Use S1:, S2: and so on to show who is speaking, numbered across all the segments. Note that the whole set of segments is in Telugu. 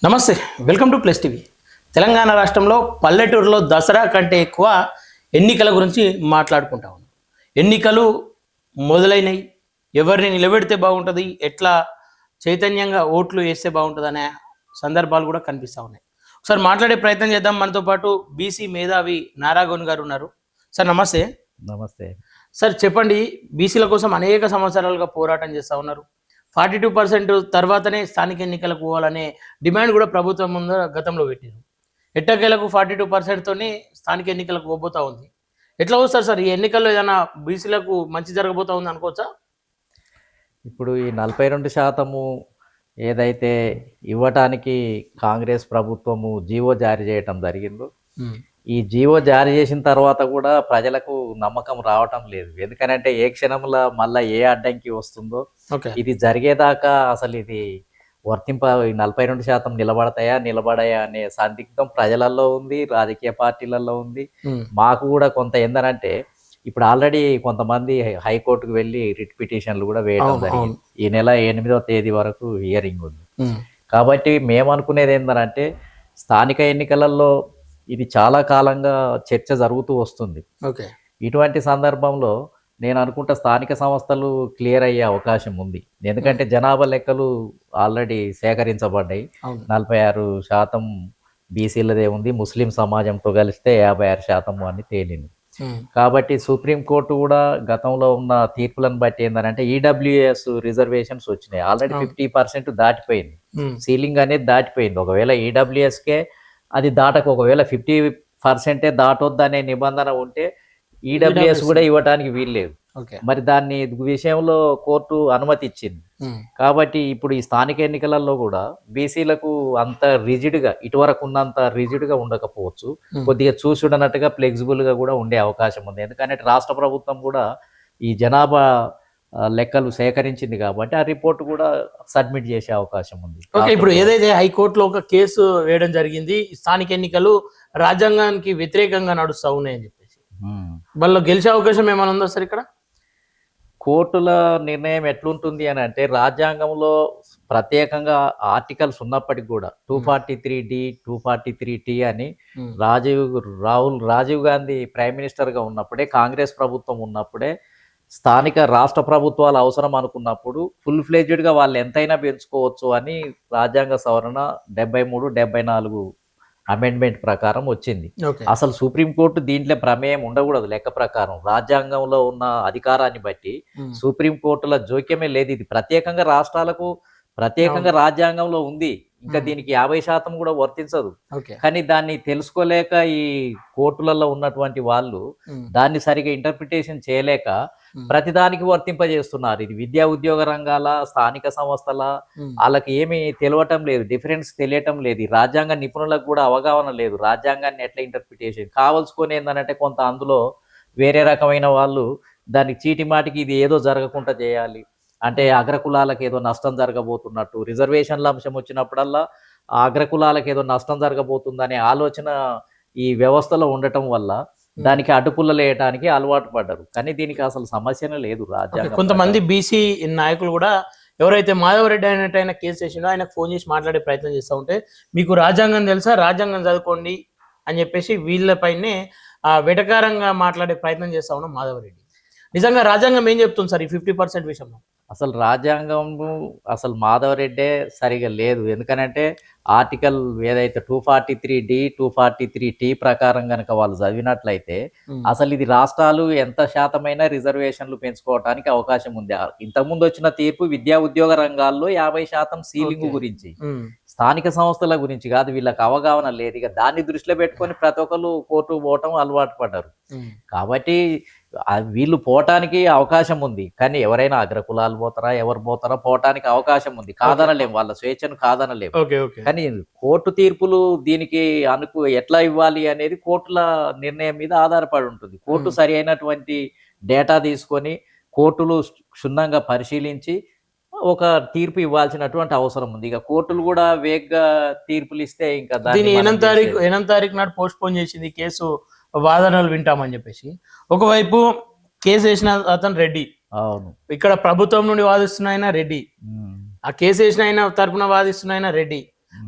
S1: నమస్తే, welcome to plus TV. Telangana రాష్ట్రంలో పల్లెటూరులో దసరా కంటే ఎక్కువ ఎన్నికల గురించి మాట్లాడుకుంటా ఉన్నాం. ఎన్నికలు మొదలైనవి, ఎవరిని నిలబెడితే బాగుంటుంది, ఎట్లా చైతన్యంగా ఓట్లు వేస్తే బాగుంటుంది అనే సందర్భాలు కూడా కనిపిస్తూ ఉన్నాయి. ఒకసారి మాట్లాడే ప్రయత్నం చేద్దాం. మనతో పాటు బీసీ మేధావి నారాగౌన్ గారు ఉన్నారు. సార్ నమస్తే.
S2: నమస్తే.
S1: సార్ చెప్పండి, బీసీల కోసం అనేక సంవత్సరాలుగా పోరాటం చేస్తూ ఉన్నారు. 42% తర్వాతనే స్థానిక ఎన్నికలకు పోవాలనే డిమాండ్ కూడా ప్రభుత్వం ముందు గతంలో పెట్టారు. ఎట్టకేలకు 42%తోనే స్థానిక ఎన్నికలకు పోబోతా ఉంది. ఎట్లా వస్తారు సార్ ఈ ఎన్నికల్లో? ఏదైనా బీసీలకు మంచి జరగబోతా ఉంది అనుకోవచ్చా?
S2: ఇప్పుడు ఈ 42% ఏదైతే ఇవ్వటానికి కాంగ్రెస్ ప్రభుత్వము జీవో జారీ చేయటం జరిగిందో, ఈ జీవో జారీ చేసిన తర్వాత కూడా ప్రజలకు నమ్మకం రావటం లేదు. ఎందుకనంటే ఏ క్షణంలో మళ్ళీ ఏ అడ్డంకి వస్తుందో, ఇది జరిగేదాకా అసలు ఇది వర్తింప 42% నిలబడాయా అనే సందిగ్ధం ప్రజలలో ఉంది, రాజకీయ పార్టీలలో ఉంది. మాకు కూడా కొంత ఏందనంటే ఇప్పుడు ఆల్రెడీ కొంతమంది హైకోర్టుకు వెళ్ళి రిట్ పిటిషన్లు కూడా వేయడం జరిగింది. ఈ నెల 8వ తేదీ వరకు హియరింగ్ ఉంది. కాబట్టి మేము అనుకునేది ఏంటంటే స్థానిక ఎన్నికలలో ఇది చాలా కాలంగా చర్చ జరుగుతూ వస్తుంది. ఇటువంటి సందర్భంలో నేను అనుకుంటా స్థానిక సంస్థలు క్లియర్ అయ్యే అవకాశం ఉంది. ఎందుకంటే జనాభా లెక్కలు ఆల్రెడీ సేకరించబడ్డాయి. 46% బీసీలదే ఉంది. ముస్లిం సమాజంతో కలిస్తే 56% అని తేలింది. కాబట్టి సుప్రీంకోర్టు కూడా గతంలో ఉన్న తీర్పులను బట్టి ఏంటంటే ఈడబ్ల్యూఎస్ రిజర్వేషన్స్ వచ్చినాయి. ఆల్రెడీ 50% దాటిపోయింది. సీలింగ్ అనేది దాటిపోయింది. ఒకవేళ ఈడబ్ల్యూఎస్కే అది దాటకు, ఒకవేళ 50% దాటొద్దనే నిబంధన ఉంటే ఈడబ్ల్యూఎస్ కూడా ఇవ్వడానికి వీల్లేదు. మరి దాన్ని విషయంలో కోర్టు అనుమతి ఇచ్చింది. కాబట్టి ఇప్పుడు ఈ స్థానిక ఎన్నికలలో కూడా బీసీలకు అంత రిజిడ్గా, ఇటువరకు ఉన్నంత రిజిడ్గా ఉండకపోవచ్చు. కొద్దిగా చూసుడనట్టుగా ఫ్లెక్సిబుల్గా కూడా ఉండే అవకాశం ఉంది. ఎందుకంటే రాష్ట్ర ప్రభుత్వం కూడా ఈ జనాభా లెక్కలు సేకరించింది కాబట్టి ఆ రిపోర్ట్ కూడా సబ్మిట్ చేసే అవకాశం ఉంది.
S1: ఇప్పుడు ఏదైతే హైకోర్టులో ఒక కేసు వేయడం జరిగింది, స్థానిక ఎన్నికలు రాజ్యాంగానికి వ్యతిరేకంగా నడుస్తూ ఉన్నాయని చెప్పేసి, వాళ్ళు గెలిచే అవకాశం ఏమైనా ఉందా సార్? ఇక్కడ
S2: కోర్టుల నిర్ణయం ఎట్లుంటుంది అని అంటే, రాజ్యాంగంలో ప్రత్యేకంగా ఆర్టికల్స్ ఉన్నప్పటికీ కూడా 243D 243T అని రాజీవ్ గాంధీ ప్రైమ్ మినిస్టర్గా ఉన్నప్పుడే, కాంగ్రెస్ ప్రభుత్వం ఉన్నప్పుడే స్థానిక రాష్ట్ర ప్రభుత్వాలు అవసరం అనుకున్నప్పుడు ఫుల్ ఫ్లెడ్జ్డ్గా వాళ్ళు ఎంతైనా పెంచుకోవచ్చు అని రాజ్యాంగ సవరణ 73, 74 అమెండ్మెంట్ ప్రకారం వచ్చింది. అసలు సుప్రీంకోర్టు దీంట్లో ప్రమేయం ఉండకూడదు. లెక్క ప్రకారం రాజ్యాంగంలో ఉన్న అధికారాన్ని బట్టి సుప్రీంకోర్టుల జోక్యమే లేదు. ఇది ప్రత్యేకంగా రాష్ట్రాలకు ప్రత్యేకంగా రాజ్యాంగంలో ఉంది. ఇంకా దీనికి 50% కూడా వర్తించదు. కానీ దాన్ని తెలుసుకోలేక ఈ కోర్టులలో ఉన్నటువంటి వాళ్ళు దాన్ని సరిగా ఇంటర్ప్రిటేషన్ చేయలేక ప్రతిదానికి వర్తింపజేస్తున్నారు. ఇది విద్యా ఉద్యోగ రంగాల, స్థానిక సంస్థల, వాళ్ళకి ఏమీ తెలియటం లేదు, డిఫరెన్స్ తెలియటం లేదు. రాజ్యాంగ నిపుణులకు కూడా అవగాహన లేదు. రాజ్యాంగాన్ని ఎట్లా ఇంటర్ప్రిటేషన్ కావాల్సుకొని ఏంటంటే కొంత అందులో వేరే రకమైన వాళ్ళు దానికి చీటి మాటికి ఇది ఏదో జరగకుండా చేయాలి అంటే, అగ్రకులాలకు ఏదో నష్టం జరగబోతున్నట్టు, రిజర్వేషన్ల అంశం వచ్చినప్పుడల్లా ఆ అగ్రకులాలకు ఏదో నష్టం జరగబోతుందనే ఆలోచన ఈ వ్యవస్థలో ఉండటం వల్ల దానికి అడ్డుపుల్లలు వేయడానికి అలవాటు పడ్డారు. కానీ దీనికి అసలు సమస్యనే లేదు. రాజ్యాంగం
S1: కొంతమంది బీసీ నాయకులు కూడా ఎవరైతే మాధవరెడ్డి అయినట్టు ఆయన కేసు చేసిండో ఆయనకు ఫోన్ చేసి మాట్లాడే ప్రయత్నం చేస్తూ ఉంటే, మీకు రాజ్యాంగం తెలుసా, రాజ్యాంగం చదువుకోండి అని చెప్పేసి వీళ్ళపైనే వెటకారంగా మాట్లాడే ప్రయత్నం చేస్తూ ఉన్నాం మాధవరెడ్డి. నిజంగా రాజ్యాంగం ఏం చెప్తుంది సార్ ఈ 50% విషయంలో?
S2: అసలు రాజ్యాంగం అసలు మాధవరెడ్డే సరిగా లేదు. ఎందుకనంటే ఆర్టికల్ ఏదైతే 243D 243T ప్రకారం కనుక వాళ్ళు చదివినట్లయితే అసలు ఇది రాష్ట్రాలు ఎంత శాతమైనా రిజర్వేషన్లు పెంచుకోవడానికి అవకాశం ఉంది. ఇంతకుముందు వచ్చిన తీర్పు విద్యా ఉద్యోగ రంగాల్లో 50% సీలింగ్ గురించి, స్థానిక సంస్థల గురించి కాదు. వీళ్ళకి అవగాహన లేదు. ఇక దాన్ని దృష్టిలో పెట్టుకొని ప్రతి ఒక్కరు కోర్టు పోవటం అలవాటు పడ్డారు. కాబట్టి వీళ్ళు పోవటానికి అవకాశం ఉంది. కానీ ఎవరైనా అగ్రకులాలు పోతారా, ఎవరు పోతారా, పోవటానికి అవకాశం ఉంది. కాదనలేము, వాళ్ళ స్వేచ్ఛను కాదనలేము. కానీ కోర్టు తీర్పులు దీనికి ఎట్లా ఇవ్వాలి అనేది కోర్టుల నిర్ణయం మీద ఆధారపడి ఉంటుంది. కోర్టు సరి అయినటువంటి డేటా తీసుకొని కోర్టులు క్షుణ్ణంగా పరిశీలించి ఒక తీర్పు ఇవ్వాల్సినటువంటి అవసరం ఉంది. ఇక కోర్టులు కూడా వేగంగా తీర్పులు ఇస్తే ఇంకా
S1: 8వ తారీఖు నాడు పోస్ట్ పోన్ చేసింది కేసు వాదనలు వింటామని చెప్పేసి. ఒకవైపు కేసు వేసిన అతను రెడ్డి,
S2: అవును,
S1: ఇక్కడ ప్రభుత్వం నుండి వాదిస్తున్న ఆయన రెడ్డి, ఆ కేసు వేసిన ఆయన తరపున వాదిస్తున్న ఆయన రెడ్డి.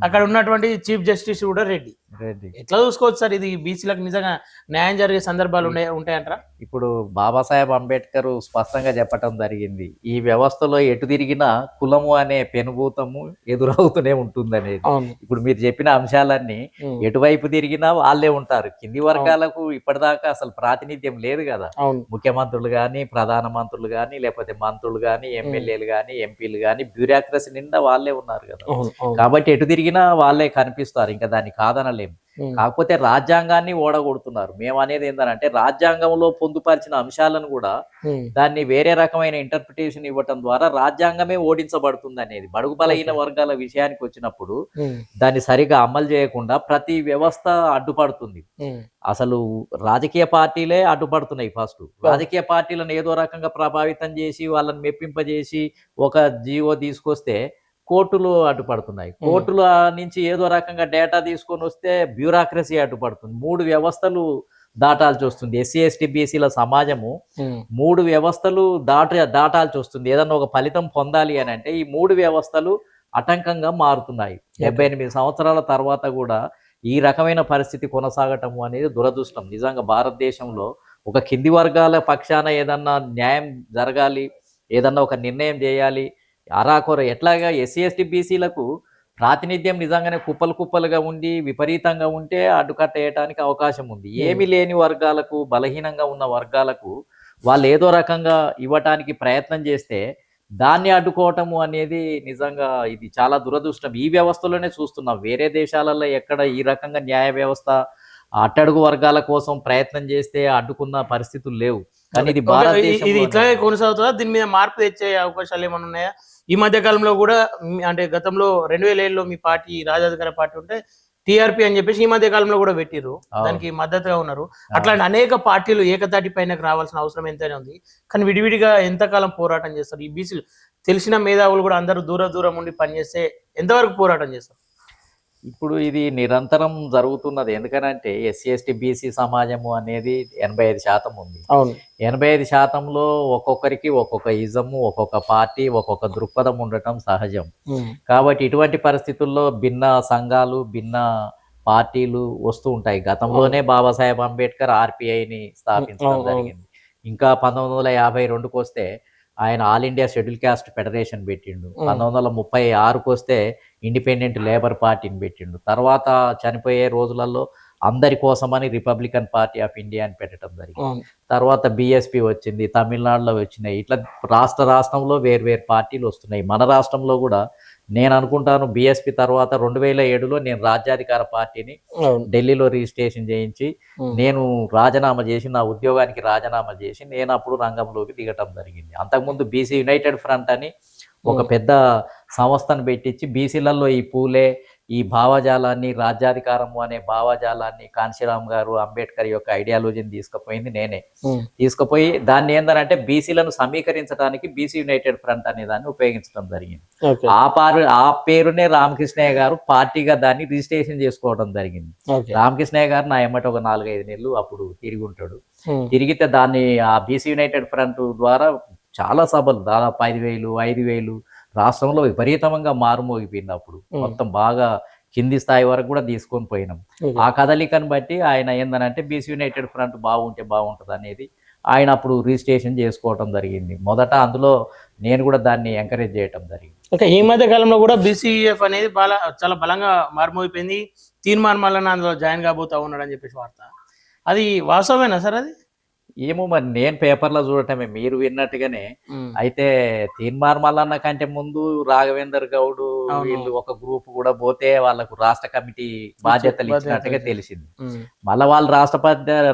S1: అక్కడ ఉన్నటువంటి చీఫ్ జస్టిస్ కూడా రెడ్డి.
S2: రెడ్డి.
S1: ఎట్లా చూసుకోవచ్చు సార్ ఇది బీసీలకు నిజంగా న్యాయం జరిగే సందర్భాలు ఉంటాయంటారా?
S2: ఇప్పుడు బాబాసాహెబ్ అంబేద్కర్ స్పష్టంగా చెప్పటం జరిగింది, ఈ వ్యవస్థలో ఎటు తిరిగినా కులము అనే పెనుభూతము ఎదురవుతూనే ఉంటుంది అనేది. ఇప్పుడు మీరు చెప్పిన అంశాలన్నీ ఎటువైపు తిరిగినా వాళ్ళే ఉంటారు. కింది వర్గాలకు ఇప్పటిదాకా అసలు ప్రాతినిధ్యం లేదు కదా. ముఖ్యమంత్రులు కానీ, ప్రధానమంత్రులు కానీ, లేకపోతే మంత్రులు కానీ, ఎమ్మెల్యేలు కానీ, ఎంపీలు కానీ, బ్యూరోక్రసీ నిండా వాళ్ళే ఉన్నారు కదా. కాబట్టి ఎటు తిరిగినా వాళ్ళే కనిపిస్తారు, ఇంకా దాన్ని కాదనలేము. కాకపోతే రాజ్యాంగాన్ని ఓడగొడుతున్నారు. మేము అనేది ఏంటంటే రాజ్యాంగంలో పొందుపరిచిన అంశాలను కూడా దాన్ని వేరే రకమైన ఇంటర్ప్రిటేషన్ ఇవ్వటం ద్వారా రాజ్యాంగమే ఓడించబడుతుంది అనేది. బడుగు బలహీన వర్గాల విషయానికి వచ్చినప్పుడు దాన్ని సరిగా అమలు చేయకుండా ప్రతి వ్యవస్థ అడ్డుపడుతుంది. అసలు రాజకీయ పార్టీలే అడ్డుపడుతున్నాయి. ఫస్ట్ రాజకీయ పార్టీలను ఏదో రకంగా ప్రభావితం చేసి వాళ్ళని మెప్పింపజేసి ఒక జీవో తీసుకొస్తే కోర్టులు అడ్డుపడుతున్నాయి. కోర్టుల నుంచి ఏదో రకంగా డేటా తీసుకొని వస్తే బ్యూరోక్రసీ అడ్డుపడుతుంది. 3 వ్యవస్థలు దాటాల్సి వస్తుంది. ఎస్సీ ఎస్టీ బీసీల సమాజము 3 వ్యవస్థలు దాటాల్సి వస్తుంది. ఏదన్నా ఒక ఫలితం పొందాలి అని అంటే ఈ 3 వ్యవస్థలు ఆటంకంగా మారుతున్నాయి. 78 సంవత్సరాల తర్వాత కూడా ఈ రకమైన పరిస్థితి కొనసాగటము అనేది దురదృష్టం. నిజంగా భారతదేశంలో ఒక కింది వర్గాల పక్షాన ఏదన్నా న్యాయం జరగాలి, ఏదన్నా ఒక నిర్ణయం చేయాలి, అరాకొర ఎట్లాగా ఎస్సీ ఎస్టీ బీసీలకు ప్రాతినిధ్యం నిజంగానే కుప్పలుగా ఉండి విపరీతంగా ఉంటే అడ్డుకట్టేయడానికి అవకాశం ఉంది. ఏమీ లేని వర్గాలకు, బలహీనంగా ఉన్న వర్గాలకు వాళ్ళు ఏదో రకంగా ఇవ్వటానికి ప్రయత్నం చేస్తే దాన్ని అడ్డుకోవటము అనేది నిజంగా ఇది చాలా దురదృష్టం. ఈ వ్యవస్థలోనే చూస్తున్నాం. వేరే దేశాలలో ఎక్కడ ఈ రకంగా న్యాయ వ్యవస్థ అట్టడుగు వర్గాల కోసం ప్రయత్నం చేస్తే అడ్డుకున్న పరిస్థితులు లేవు. కానీ ఇది భారతదేశం
S1: ఇది ఇట్లాగే కొనసాగుతుందా? దీని మీద మార్పు తెచ్చే అవకాశాలు ఏమైనా ఉన్నాయా? ఈ మధ్య కాలంలో కూడా అంటే గతంలో 2007లో మీ పార్టీ రాజాధికార పార్టీ ఉంటే టీఆర్పీ అని చెప్పేసి ఈ మధ్య కాలంలో కూడా పెట్టిర్రు, దానికి మద్దతుగా ఉన్నారు. అట్లాంటి అనేక పార్టీలు ఏకతాటి పైనకు రావాల్సిన అవసరం ఎంతైనా ఉంది. కానీ విడివిడిగా ఎంతకాలం పోరాటం చేస్తారు? ఈ బీసీలు తెలిసిన మేధావులు కూడా అందరూ దూరం ఉండి పనిచేస్తే ఎంతవరకు పోరాటం చేస్తారు?
S2: ఇప్పుడు ఇది నిరంతరం జరుగుతున్నది. ఎందుకనంటే ఎస్సీ ఎస్టీ బీసీ సమాజము అనేది 85% ఉంది. 85%లో ఒక్కొక్కరికి ఒక్కొక్క ఇజము, ఒక్కొక్క పార్టీ, ఒక్కొక్క దృక్పథం ఉండటం సహజం. కాబట్టి ఇటువంటి పరిస్థితుల్లో భిన్న సంఘాలు, భిన్న పార్టీలు వస్తూ ఉంటాయి. గతంలోనే బాబాసాహెబ్ అంబేద్కర్ ఆర్పిఐని స్థాపించడం జరిగింది. ఇంకా 1952కు వస్తే ఆయన all India schedule caste federation పెట్టిండు. 1936కు వస్తే ఇండిపెండెంట్ లేబర్ పార్టీని పెట్టిండు. తర్వాత చనిపోయే రోజులలో అందరి కోసమని రిపబ్లికన్ పార్టీ ఆఫ్ ఇండియా అని పెట్టడం జరిగింది. తర్వాత బిఎస్పి వచ్చింది, తమిళనాడులో వచ్చినాయి. ఇట్లా రాష్ట్రంలో వేరు పార్టీలు వస్తున్నాయి. మన రాష్ట్రంలో కూడా నేను అనుకుంటాను బిఎస్పి తర్వాత 2007లో నేను రాజ్యాధికార పార్టీని ఢిల్లీలో రిజిస్ట్రేషన్ చేయించి నేను రాజీనామా చేసి, నా ఉద్యోగానికి రాజీనామా చేసి నేను అప్పుడు రంగంలోకి దిగటం జరిగింది. అంతకుముందు బీసీ యునైటెడ్ ఫ్రంట్ అని ఒక పెద్ద సంస్థను పెట్టించి బీసీలలో ఈ పూలే ఈ భావజాలాన్ని, రాజ్యాధికారము అనే భావజాలాన్ని కాంశీరామ్ గారు అంబేద్కర్ యొక్క ఐడియాలజీని తీసుకుపోయింది నేనే. తీసుకుపోయి దాన్ని ఏంటంటే బీసీలను సమీకరించడానికి బీసీ యునైటెడ్ ఫ్రంట్ అనే దాన్ని ఉపయోగించడం జరిగింది. ఆ పేరునే రామకృష్ణయ్య గారు పార్టీగా దాన్ని రిజిస్ట్రేషన్ చేసుకోవడం జరిగింది. రామకృష్ణయ్య గారు నా ఎమ్మట ఒక 4-5 నెలలు అప్పుడు తిరిగి ఉంటాడు. తిరిగితే దాన్ని ఆ బీసీ యునైటెడ్ ఫ్రంట్ ద్వారా చాలా సభలు, దాదాపు 5,000 రాష్ట్రంలో విపరీతంగా మారుమోగిపోయింది. అప్పుడు మొత్తం బాగా కింది స్థాయి వరకు కూడా తీసుకొని పోయినాం. ఆ కదలికను బట్టి ఆయన ఏందనంటే బీసీ యునైటెడ్ ఫ్రంట్ బాగుంటుంది అనేది ఆయన అప్పుడు రిజిస్ట్రేషన్ చేసుకోవటం జరిగింది. మొదట అందులో నేను కూడా దాన్ని ఎంకరేజ్ చేయటం జరిగింది.
S1: ఓకే, ఈ మధ్య కాలంలో కూడా బీసీఎఫ్ అనేది చాలా బలంగా మారుమోగిపోయింది. తీర్మాన్ మల్లన్న అందులో జాయిన్ కాబోతా ఉన్నాడు అని చెప్పేసి వార్త, అది వాస్తవమేనా సార్? అది
S2: ఏమో మరి, నేను పేపర్లో చూడటమే, మీరు విన్నట్టుగానే. అయితే తీర్మార్ మల్లన్న కంటే ముందు రాఘవేందర్ గౌడ్ వీళ్ళు ఒక గ్రూప్ కూడా పోతే వాళ్ళకు రాష్ట్ర కమిటీ బాధ్యతలు ఇచ్చినట్టుగా తెలిసింది. మళ్ళీ వాళ్ళు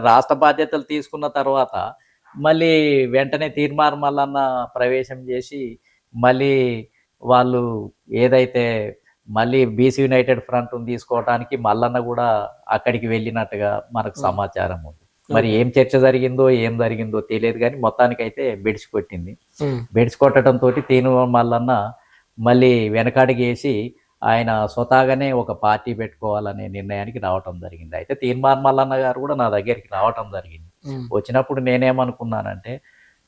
S2: రాష్ట్ర బాధ్యతలు తీసుకున్న తర్వాత మళ్ళీ వెంటనే తీర్మార్ మల్లన్న ప్రవేశం చేసి మళ్ళీ వాళ్ళు ఏదైతే మళ్ళీ బీసీ యునైటెడ్ ఫ్రంట్ తీసుకోవడానికి మల్లన్న కూడా అక్కడికి వెళ్ళినట్టుగా మనకు సమాచారం ఉంది. మరి ఏం చర్చ జరిగిందో తెలియదు, కానీ మొత్తానికైతే బెడిసి కొట్టింది. బెడిసి కొట్టడంతో తీర్మార్ మల్లన్న మళ్ళీ వెనకాడికి వేసి ఆయన స్వతహాగానే ఒక పార్టీ పెట్టుకోవాలనే నిర్ణయానికి రావటం జరిగింది. అయితే తీర్మార్ మల్లన్న గారు కూడా నా దగ్గరికి రావటం జరిగింది. వచ్చినప్పుడు నేనేమనుకున్నానంటే,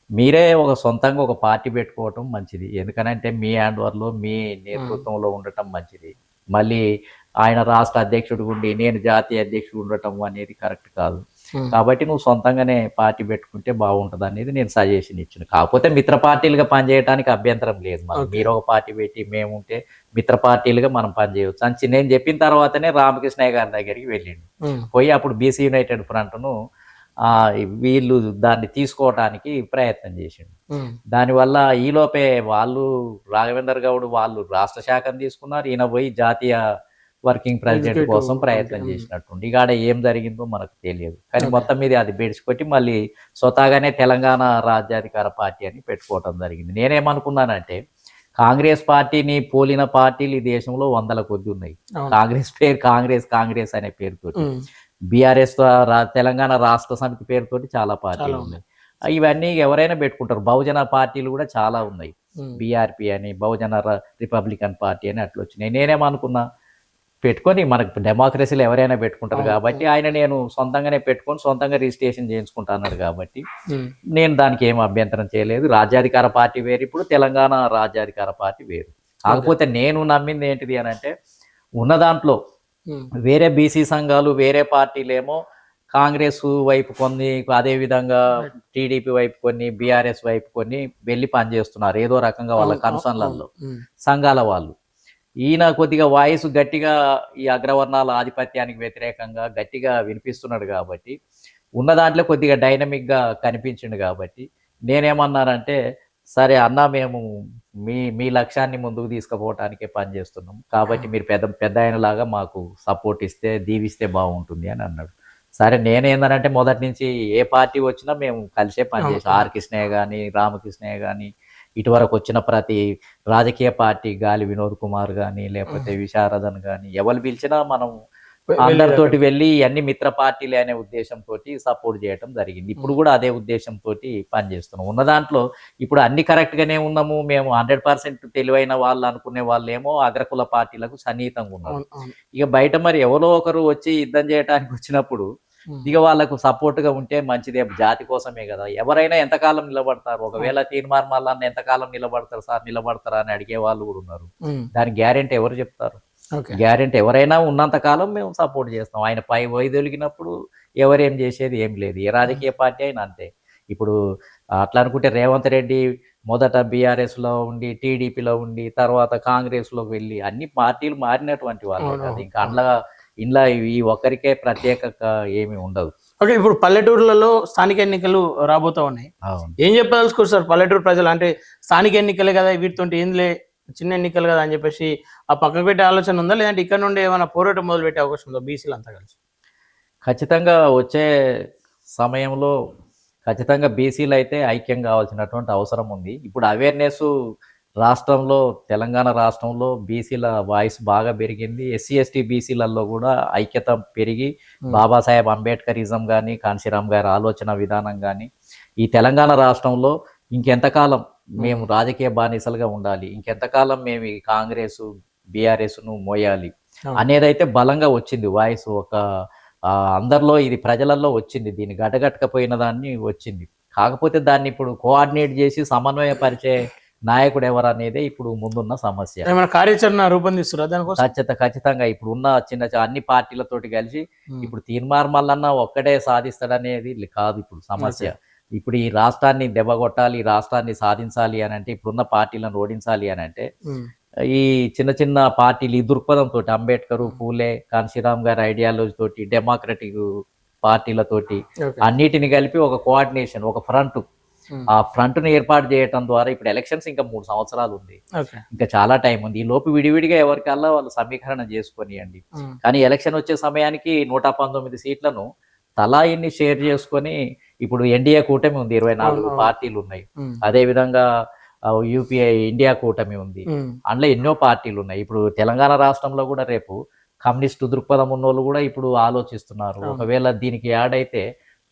S2: మీరే ఒక సొంతంగా ఒక పార్టీ పెట్టుకోవటం మంచిది, ఎందుకనంటే మీ హ్యాండ్ ఓవర్లో మీ నేతృత్వంలో ఉండటం మంచిది. మళ్ళీ ఆయన రాష్ట్ర అధ్యక్షుడు ఉండి నేను జాతీయ అధ్యక్షుడు ఉండటం అనేది కరెక్ట్ కాదు. కాబట్టి నువ్వు సొంతంగానే పార్టీ పెట్టుకుంటే బాగుంటుంది అనేది నేను సజెషన్ ఇచ్చిన. కాకపోతే మిత్ర పార్టీలుగా పనిచేయడానికి అభ్యంతరం లేదు. మనం మీరు ఒక పార్టీ పెట్టి మేము ఉంటే మిత్ర పార్టీలుగా మనం పనిచేయవచ్చు అని నేను చెప్పిన తర్వాతనే రామకృష్ణయ్య గారి దగ్గరికి వెళ్ళిండు. పోయి అప్పుడు బీసీ యునైటెడ్ ఫ్రంట్ను వీళ్ళు దాన్ని తీసుకోవడానికి ప్రయత్నం చేసిండు. దానివల్ల ఈలోపే వాళ్ళు రాఘవేందర్ గౌడ్ వాళ్ళు రాష్ట్ర శాఖను తీసుకున్నారు, ఈయన పోయి జాతీయ వర్కింగ్ ప్రెసిడెంట్ కోసం ప్రయత్నం చేసినట్టుండి. ఇక ఆడ ఏం జరిగిందో మనకు తెలియదు. కానీ మొత్తం మీద అది బెడిచికొట్టి మళ్ళీ స్వతహాగానే తెలంగాణ రాజ్యాధికార పార్టీ అని పెట్టుకోవటం జరిగింది. నేనేమనుకున్నానంటే కాంగ్రెస్ పార్టీని పోలిన పార్టీలు ఈ దేశంలో 100ల కొద్ది ఉన్నాయి. కాంగ్రెస్ పేరు కాంగ్రెస్ అనే పేరుతో, బీఆర్ఎస్ తెలంగాణ రాష్ట్ర సమితి పేరుతోటి చాలా పార్టీలు ఉన్నాయి. ఇవన్నీ ఎవరైనా పెట్టుకుంటారు. బహుజన పార్టీలు కూడా చాలా ఉన్నాయి. బీఆర్పీ అని, బహుజన రిపబ్లికన్ పార్టీ అని అట్లా వచ్చినాయి. నేనేమనుకున్నా పెట్టుకొని మనకు డెమోక్రసీలో ఎవరైనా పెట్టుకుంటారు కాబట్టి నేను సొంతంగానే పెట్టుకొని సొంతంగా రిజిస్ట్రేషన్ చేయించుకుంటా అన్నాడు కాబట్టి నేను దానికి ఏం అభ్యంతరం చేయలేదు. రాజ్యాధికార పార్టీ వేరు, ఇప్పుడు తెలంగాణ రాజ్యాధికార పార్టీ వేరు. కాకపోతే నేను నమ్మింది ఏంటిది అని అంటే ఉన్న దాంట్లో వేరే బీసీ సంఘాలు వేరే పార్టీలేమో కాంగ్రెస్ వైపు కొన్ని, అదేవిధంగా టీడీపీ వైపు కొన్ని, బీఆర్ఎస్ వైపు కొన్ని వెళ్ళి పనిచేస్తున్నారు ఏదో రకంగా వాళ్ళ కన్సర్న్లలో సంఘాల వాళ్ళు. ఈయన కొద్దిగా వాయిస్ గట్టిగా ఈ అగ్రవర్ణాల ఆధిపత్యానికి వ్యతిరేకంగా గట్టిగా వినిపిస్తున్నాడు కాబట్టి ఉన్న దాంట్లో కొద్దిగా డైనమిక్గా కనిపించిండు కాబట్టి నేనేమన్నానంటే సరే అన్న, మేము మీ లక్ష్యాన్ని ముందుకు తీసుకుపోవటానికే పనిచేస్తున్నాం కాబట్టి మీరు పెద్ద ఆయనలాగా మాకు సపోర్ట్ ఇస్తే, దీవిస్తే బాగుంటుంది అని అన్నాడు. సరే నేనేందనంటే మొదటి నుంచి ఏ పార్టీ వచ్చినా మేము కలిసే పనిచేసాం. ఆర్ కృష్ణయ్య కానీ, రామకృష్ణయ్య కానీ, ఇటువరకు వచ్చిన ప్రతి రాజకీయ పార్టీ గాలి వినోద్ కుమార్ కానీ, లేకపోతే విశారదన్ కానీ, ఎవరు పిలిచినా మనం అందరితోటి వెళ్ళి అన్ని మిత్ర పార్టీలే అనే ఉద్దేశంతో సపోర్ట్ చేయడం జరిగింది. ఇప్పుడు కూడా అదే ఉద్దేశంతో పనిచేస్తున్నాం. ఉన్న దాంట్లో ఇప్పుడు అన్ని కరెక్ట్ గానే ఉన్నాము, మేము 100% తెలివైన వాళ్ళు అనుకునే వాళ్ళేమో అగ్రకుల పార్టీలకు సన్నిహితంగా ఉన్నారు. ఇక బయట మరి ఎవరో ఒకరు వచ్చి యుద్ధం చేయడానికి వచ్చినప్పుడు ఇక వాళ్ళకు సపోర్ట్ గా ఉంటే మంచిదే, జాతి కోసమే కదా. ఎవరైనా ఎంతకాలం నిలబడతారు, ఒకవేళ తీర్మార్ మల్లన్న ఎంతకాలం నిలబడతారు సార్, నిలబడతారా అని అడిగే వాళ్ళు కూడా ఉన్నారు. దాని గ్యారెంటీ ఎవరు చెప్తారు? గ్యారెంటీ ఎవరైనా ఉన్నంత కాలం మేము సపోర్ట్ చేస్తాం. ఆయన పై వైదొలిగినప్పుడు ఎవరేం చేసేది ఏం లేదు. ఏ రాజకీయ పార్టీ అయినా అంతే. ఇప్పుడు అట్లా అనుకుంటే రేవంత్ రెడ్డి మొదట బీఆర్ఎస్లో ఉండి, టీడీపీలో ఉండి, తర్వాత కాంగ్రెస్లోకి వెళ్ళి అన్ని పార్టీలు మారినటువంటి వాళ్ళు కదా. ఇంకా ఇంట్లో ఈ ఒక్కరికే ప్రత్యేకంగా ఏమి ఉండదు.
S1: ఓకే, ఇప్పుడు పల్లెటూర్లలో స్థానిక ఎన్నికలు రాబోతా ఉన్నాయి. ఏం చెప్పదలుచుకోరు సార్ పల్లెటూరు ప్రజలు? అంటే స్థానిక ఎన్నికలే కదా, వీటితో ఏంలే చిన్న ఎన్నికలు కదా అని చెప్పేసి ఆ పక్కకు పెట్టే ఆలోచన ఉందా, లేదంటే ఇక్కడ నుండి ఏమైనా పోరాటం మొదలు పెట్టే అవకాశం ఉందా బీసీలు అంతా కలిసి?
S2: ఖచ్చితంగా వచ్చే సమయంలో ఖచ్చితంగా బీసీలు అయితే ఐక్యం కావాల్సినటువంటి అవసరం ఉంది. ఇప్పుడు అవేర్నెస్ రాష్ట్రంలో, తెలంగాణ రాష్ట్రంలో బీసీల వాయిస్ బాగా పెరిగింది. ఎస్సీ ఎస్టీ బీసీలలో కూడా ఐక్యత పెరిగి బాబాసాహెబ్ అంబేద్కరిజం కానీ, కాన్షీరామ్ గారి ఆలోచన విధానం కానీ, ఈ తెలంగాణ రాష్ట్రంలో ఇంకెంతకాలం మేము రాజకీయ బానిసలుగా ఉండాలి, ఇంకెంతకాలం మేము ఈ కాంగ్రెస్ బీఆర్ఎస్ను మోయాలి అనేదైతే బలంగా వచ్చింది వాయిస్. ఒక అందరిలో ఇది ప్రజలలో వచ్చింది, దీన్ని గడగట్టకపోయిన దాన్ని వచ్చింది. కాకపోతే దాన్ని ఇప్పుడు కోఆర్డినేట్ చేసి సమన్వయపరిచే నాయకుడు ఎవరు అనేదే ఇప్పుడు ముందున్న సమస్య.
S1: కార్యాచరణ రూపొందిస్తున్నారు దానికోసం?
S2: ఖచ్చితంగా ఇప్పుడు ఉన్న అన్ని పార్టీలతోటి కలిసి ఇప్పుడు తీర్మార్ మల్లన్న ఒక్కడే సాధిస్తాడనేది కాదు ఇప్పుడు సమస్య. ఇప్పుడు ఈ రాష్ట్రాన్ని దెబ్బగొట్టాలి, ఈ రాష్ట్రాన్ని సాధించాలి అని అంటే, ఇప్పుడున్న పార్టీలను ఓడించాలి అని అంటే ఈ చిన్న చిన్న పార్టీలు ఈ దృక్పథంతో అంబేద్కర్, పూలే, కాన్షీరామ్ గారి ఐడియాలజీ తోటి, డెమోక్రటిక్ పార్టీలతోటి అన్నిటిని కలిపి ఒక కోఆర్డినేషన్, ఒక ఫ్రంట్, ఆ ఫ్రంట్ ను ఏర్పాటు చేయడం ద్వారా ఇప్పుడు ఎలక్షన్స్ ఇంకా 3 సంవత్సరాలు ఉంది, ఇంకా చాలా టైం ఉంది. ఈ లోపు విడివిడిగా ఎవరికల్లా వాళ్ళు సమీకరణ చేసుకొనియండి. కానీ ఎలక్షన్ వచ్చే సమయానికి 119 సీట్లను తలా ఇన్ని షేర్ చేసుకొని, ఇప్పుడు ఎన్డీఏ కూటమి ఉంది, 24 పార్టీలు ఉన్నాయి. అదే విధంగా యూపీఐ ఇండియా కూటమి ఉంది, అందులో ఎన్నో పార్టీలు ఉన్నాయి. ఇప్పుడు తెలంగాణ రాష్ట్రంలో కూడా రేపు కమ్యూనిస్టు దృక్పథం ఉన్న వాళ్ళు కూడా ఇప్పుడు ఆలోచిస్తున్నారు. ఒకవేళ దీనికి యాడ్ అయితే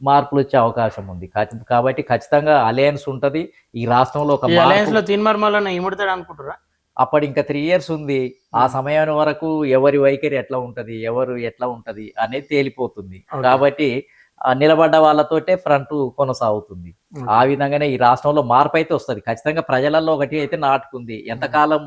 S2: మార్పులు వచ్చే అవకాశం ఉంది. కాబట్టి ఖచ్చితంగా అలయన్స్ ఉంటది ఈ రాష్ట్రంలో. ఒక అప్పటి ఇంకా 3 years ఉంది. ఆ సమయం వరకు ఎవరి వైఖరి ఎట్లా ఉంటది, ఎవరు ఎట్లా ఉంటది అనేది తేలిపోతుంది. కాబట్టి నిలబడ్డ వాళ్ళతోటే ఫ్రంట్ కొనసాగుతుంది. ఆ విధంగానే ఈ రాష్ట్రంలో మార్పు అయితే వస్తుంది ఖచ్చితంగా. ప్రజలలో ఒకటి అయితే నాటుకుంది, ఎంతకాలం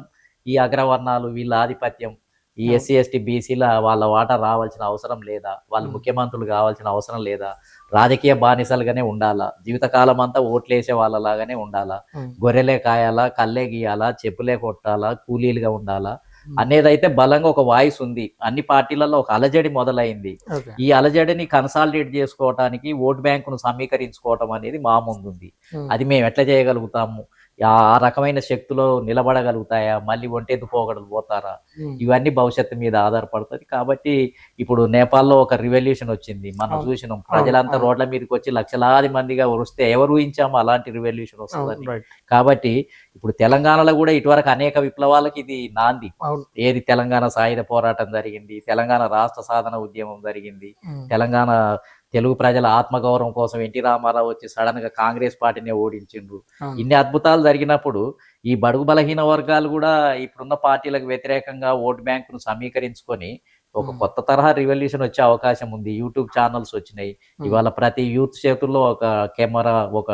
S2: ఈ అగ్రవర్ణాలు వీళ్ళ ఆధిపత్యం ఈ ఎస్సీ ఎస్టీ బీసీల వాళ్ళ వాటా రావాల్సిన అవసరం లేదా, వాళ్ళు ముఖ్యమంత్రులు కావాల్సిన అవసరం లేదా, రాజకీయ బానిసలుగానే ఉండాలా, జీవితకాలం అంతా ఓట్లేసే వాళ్ళలాగానే ఉండాలా, గొర్రెలే కాయాలా, కళ్ళే గీయాలా, చెప్పులే కొట్టాలా, కూలీలుగా ఉండాలా అనేదైతే బలంగా ఒక వాయిస్ ఉంది. అన్ని పార్టీలలో ఒక అలజడి మొదలైంది. ఈ అలజడిని కన్సాలిడేట్ చేసుకోవటానికి ఓట్ బ్యాంకును సమీకరించుకోవటం అనేది మా ముందుంది. అది మేము ఎట్లా చేయగలుగుతాము, ఆ రకమైన శక్తులు నిలబడగలుగుతాయా, మళ్ళీ ఒంటెద్దు పోగడలు పోతారా, ఇవన్నీ భవిష్యత్తు మీద ఆధారపడుతుంది. కాబట్టి ఇప్పుడు నేపాల్లో ఒక రివల్యూషన్ వచ్చింది, మనం చూసినాం. ప్రజలంతా రోడ్ల మీదకి వచ్చి లక్షలాది మందిగా వస్తే ఎవరు ఊహించాము అలాంటి రివల్యూషన్ వస్తుందని. కాబట్టి ఇప్పుడు తెలంగాణలో కూడా ఇటువరకు అనేక విప్లవాలకు ఇది నాంది. ఏది తెలంగాణ సాయుధ పోరాటం జరిగింది, తెలంగాణ రాష్ట్ర సాధన ఉద్యమం జరిగింది, తెలంగాణ తెలుగు ప్రజల ఆత్మగౌరవం కోసం ఎన్టీ రామారావు వచ్చి సడన్ గా కాంగ్రెస్ పార్టీని ఓడించిండ్రు. ఇన్ని అద్భుతాలు జరిగినప్పుడు ఈ బడుగు బలహీన వర్గాలు కూడా ఇప్పుడున్న పార్టీలకు వ్యతిరేకంగా ఓటు బ్యాంకును సమీకరించుకొని ఒక కొత్త తరహా రివల్యూషన్ వచ్చే అవకాశం ఉంది. యూట్యూబ్ ఛానల్స్ వచ్చినాయి. ఇవాళ ప్రతి యూత్ చేతుల్లో ఒక కెమెరా, ఒక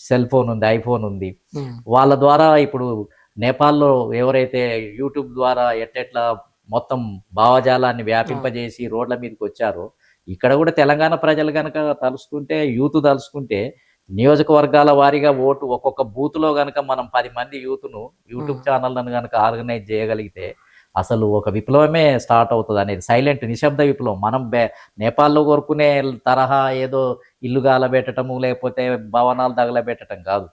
S2: సెల్ ఫోన్ ఉంది, ఐఫోన్ ఉంది. వాళ్ళ ద్వారా ఇప్పుడు నేపాల్లో ఎవరైతే యూట్యూబ్ ద్వారా ఎట్లా మొత్తం భావజాలాన్ని వ్యాపింపజేసి రోడ్ల మీదకి వచ్చారో, ఇక్కడ కూడా తెలంగాణ ప్రజలు కనుక తలుసుకుంటే, యూత్ తలుసుకుంటే, నియోజకవర్గాల వారీగా ఓటు ఒక్కొక్క బూత్లో కనుక మనం 10 మంది యూత్ను యూట్యూబ్ ఛానళ్ళను కనుక ఆర్గనైజ్ చేయగలిగితే అసలు ఒక విప్లవమే స్టార్ట్ అవుతుంది అనేది. సైలెంట్ నిశ్శబ్ద విప్లవం. మనం నేపాల్లో కోరుకునే తరహా ఏదో ఇల్లు గాలబెట్టడము లేకపోతే భవనాలు తగలబెట్టడం కాదు.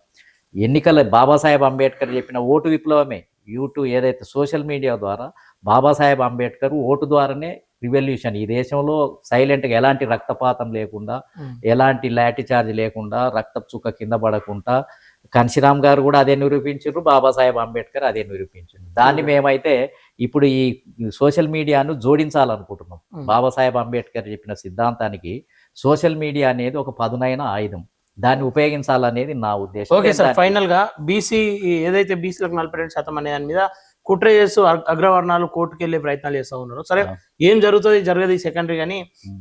S2: ఎన్నికల బాబాసాహెబ్ అంబేద్కర్ చెప్పిన ఓటు విప్లవమే. యూట్యూబ్ ఏదైతే సోషల్ మీడియా ద్వారా బాబాసాహెబ్ అంబేద్కర్ ఓటు ద్వారానే రివల్యూషన్. ఈ దేశంలో సైలెంట్గా ఎలాంటి రక్తపాతం లేకుండా, ఎలాంటి లాఠీ చార్జ్ లేకుండా, రక్తపు చుక్క కింద పడకుండా కన్షిరామ్ గారు కూడా అదే నిరూపించారు, బాబాసాహెబ్ అంబేద్కర్ అదే నిరూపించారు. దాన్ని మేమైతే ఇప్పుడు ఈ సోషల్ మీడియాను జోడించాలనుకుంటున్నాం. బాబాసాహెబ్ అంబేద్కర్ చెప్పిన సిద్ధాంతానికి సోషల్ మీడియా అనేది ఒక పదునైన ఆయుధం, దాన్ని ఉపయోగించాలనేది నా ఉద్దేశం.
S1: ఓకే సార్, ఫైనల్ గా బీసీ ఏదైతే బీసీలకు 42% అనే దాని మీద కుట్ర చేస్తూ అగ్రవర్ణాలు కోర్టుకు వెళ్ళే ప్రయత్నాలు చేస్తూ ఉన్నారు. సరే, ఏం జరుగుతుంది జరగదు సెకండరీ, కానీ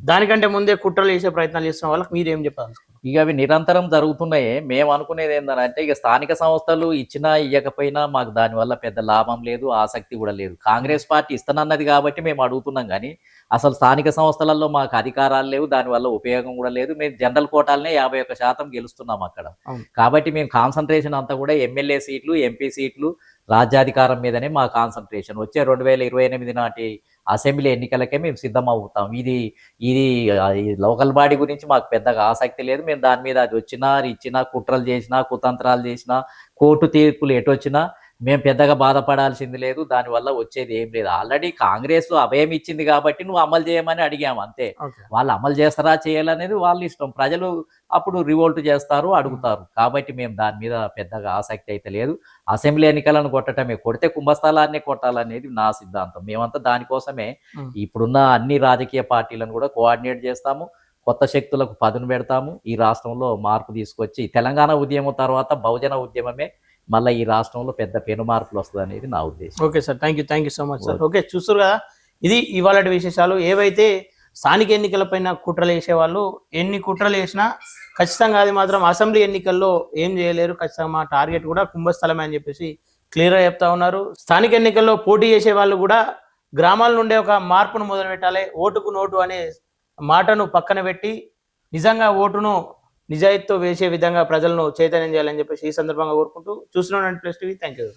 S1: దానికంటే ముందే కుట్రలు చేసే ప్రయత్నాలు చేస్తున్న వాళ్ళకి మీరు ఏం చెప్పాలి?
S2: ఇక అవి నిరంతరం జరుగుతున్నాయి. మేము అనుకునేది ఏంటంటే, ఇక స్థానిక సంస్థలు ఇచ్చినా ఇవ్వకపోయినా మాకు దానివల్ల పెద్ద లాభం లేదు, ఆసక్తి కూడా లేదు. కాంగ్రెస్ పార్టీ ఇస్తానన్నది కాబట్టి మేము అడుగుతున్నాం, కానీ అసలు స్థానిక సంస్థలలో మాకు అధికారాలు లేవు, దానివల్ల ఉపయోగం కూడా లేదు. మేము జనరల్ కోటాలనే 51% గెలుస్తున్నాం అక్కడ. కాబట్టి మేము కాన్సన్ట్రేషన్ అంతా కూడా ఎమ్మెల్యే సీట్లు, ఎంపీ సీట్లు, రాజ్యాధికారం మీదనే మా కాన్సన్ట్రేషన్. వచ్చే 2028 నాటి అసెంబ్లీ ఎన్నికలకే మేము సిద్ధం అవుతాం. ఇది లోకల్ బాడీ గురించి మాకు పెద్దగా ఆసక్తి లేదు. మేము దాని మీద అది వచ్చినా ఇచ్చినా, కుట్రలు చేసినా, కుతంత్రాలు చేసినా, కోర్టు తీర్పులు ఎటొచ్చినా మేము పెద్దగా బాధపడాల్సింది లేదు. దానివల్ల వచ్చేది ఏం లేదు. ఆల్రెడీ కాంగ్రెస్ అభయం ఇచ్చింది కాబట్టి నువ్వు అమలు చేయమని అడిగాము అంతే. వాళ్ళు అమలు చేస్తారా చేయాలనేది వాళ్ళ ఇష్టం. ప్రజలు అప్పుడు రివోల్ట్ చేస్తారు, అడుగుతారు. కాబట్టి మేము దాని మీద పెద్దగా ఆసక్తి అయితే లేదు. అసెంబ్లీ ఎన్నికలను కొట్టడమే, కొడితే కుంభస్థలాన్నే కొట్టాలనేది నా సిద్ధాంతం. మేమంతా దానికోసమే ఇప్పుడున్న అన్ని రాజకీయ పార్టీలను కూడా కోఆర్డినేట్ చేస్తాము, కొత్త శక్తులకు పదును పెడతాము. ఈ రాష్ట్రంలో మార్పు తీసుకొచ్చి తెలంగాణ ఉద్యమం తర్వాత బహుజన ఉద్యమమే మళ్ళీ ఈ రాష్ట్రంలో పెద్ద పెను మార్పులు వస్తుంది అనేది నా ఉద్దేశం.
S1: Okay sir, thank you so much sir. Okay, చూస్తారు కదా, ఇది ఇవాళ విశేషాలు. ఏవైతే స్థానిక ఎన్నికలపైన కుట్రలు వేసేవాళ్ళు ఎన్ని కుట్రలు వేసినా ఖచ్చితంగా అది మాత్రం అసెంబ్లీ ఎన్నికల్లో ఏం చేయలేరు. ఖచ్చితంగా మా టార్గెట్ కూడా కుంభస్థలమే అని చెప్పేసి క్లియర్గా చెప్తా ఉన్నారు. స్థానిక ఎన్నికల్లో పోటీ చేసే వాళ్ళు కూడా గ్రామాల నుండే ఒక మార్పును మొదలు పెట్టాలి. ఓటుకు నోటు అనే మాటను పక్కన పెట్టి నిజంగా ఓటును నిజాయితీతో వేసే విధంగా ప్రజలను చైతన్యం చేయాలని చెప్పేసి ఈ సందర్భంగా కోరుకుంటూ చూస్తున్నాను ప్లస్ టీవీ. Thank you.